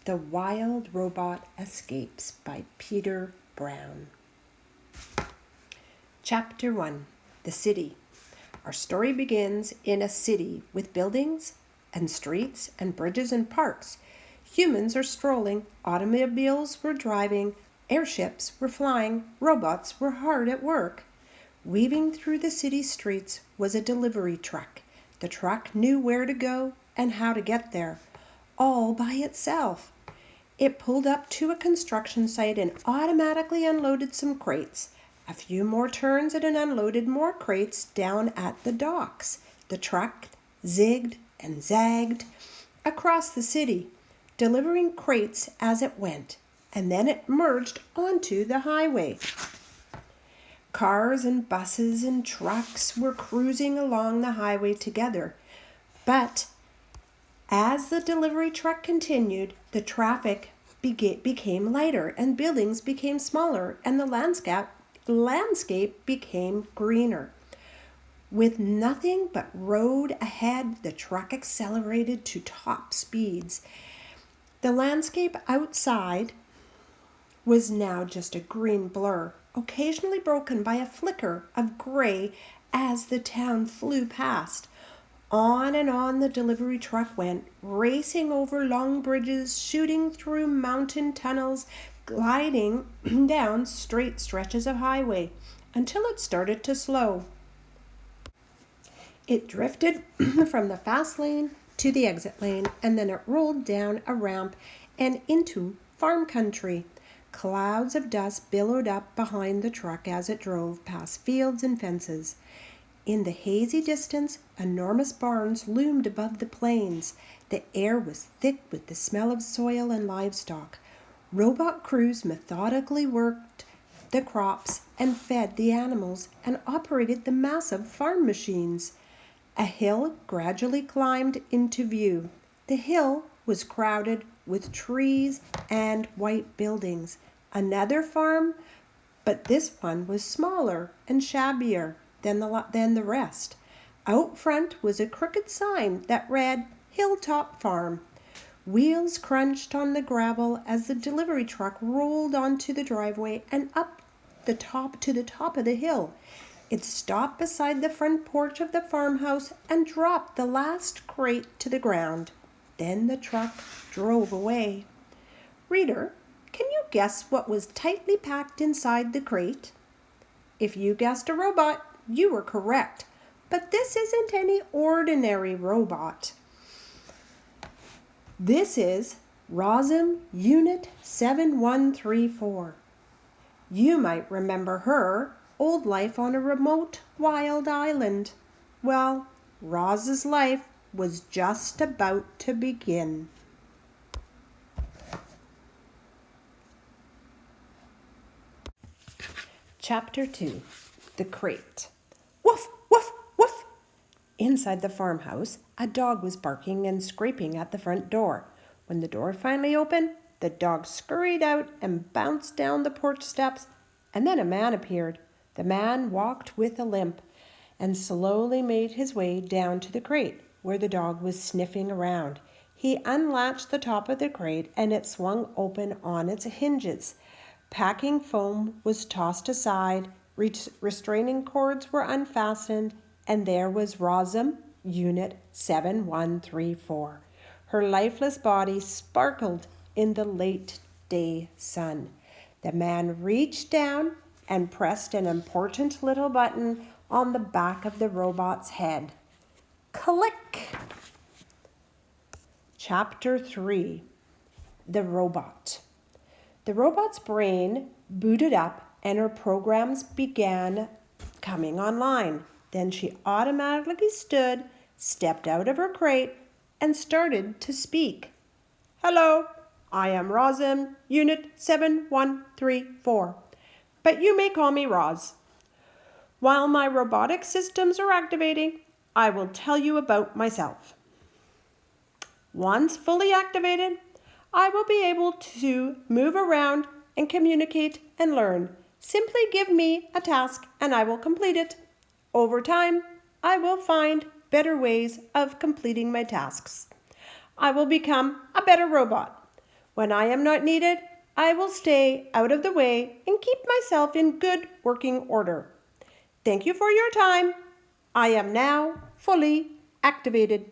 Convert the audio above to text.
The Wild Robot Escapes by Peter Brown. Chapter 1. The City. Our story begins in a city with buildings and streets and bridges and parks. Humans are strolling, automobiles were driving, airships were flying, robots were hard at work. Weaving through the city streets was a delivery truck. The truck knew where to go and how to get there, all by itself. It pulled up to a construction site and automatically unloaded some crates. A few more turns and it unloaded more crates down at the docks. The truck zigged and zagged across the city, delivering crates as it went, and then it merged onto the highway. Cars and buses and trucks were cruising along the highway together, but as the delivery truck continued, the traffic became lighter and buildings became smaller and the landscape became greener. With nothing but road ahead, the truck accelerated to top speeds. The landscape outside was now just a green blur, occasionally broken by a flicker of gray as the town flew past. On and on the delivery truck went, racing over long bridges, shooting through mountain tunnels, gliding down straight stretches of highway, until it started to slow. It drifted from the fast lane to the exit lane, and then it rolled down a ramp and into farm country. Clouds of dust billowed up behind the truck as it drove past fields and fences. In the hazy distance, enormous barns loomed above the plains. The air was thick with the smell of soil and livestock. Robot crews methodically worked the crops and fed the animals and operated the massive farm machines. A hill gradually climbed into view. The hill was crowded with trees and white buildings. Another farm, but this one was smaller and shabbier than the rest. Out front was a crooked sign that read Hilltop Farm. Wheels crunched on the gravel as the delivery truck rolled onto the driveway and up the top to the top of the hill. It stopped beside the front porch of the farmhouse and dropped the last crate to the ground. Then the truck drove away. Reader, can you guess what was tightly packed inside the crate? If you guessed a robot, you were correct, but this isn't any ordinary robot. This is ROSM Unit 7134. You might remember her old life on a remote, wild island. Well, Roz's life was just about to begin. Chapter 2. The Crate. Woof, woof, woof! Inside the farmhouse, a dog was barking and scraping at the front door. When the door finally opened, the dog scurried out and bounced down the porch steps, and then a man appeared. The man walked with a limp and slowly made his way down to the crate where the dog was sniffing around. He unlatched the top of the crate and it swung open on its hinges. Packing foam was tossed aside, restraining cords were unfastened, and there was ROSM Unit 7134. Her lifeless body sparkled in the late day sun. The man reached down and pressed an important little button on the back of the robot's head. Click! Chapter 3. The Robot. The robot's brain booted up and her programs began coming online. Then she automatically stood, stepped out of her crate, and started to speak. Hello, I am ROSM Unit 7134, but you may call me Roz. While my robotic systems are activating, I will tell you about myself. Once fully activated, I will be able to move around and communicate and learn. Simply give me a task and I will complete it. Over time, I will find better ways of completing my tasks. I will become a better robot. When I am not needed, I will stay out of the way and keep myself in good working order. Thank you for your time. I am now fully activated.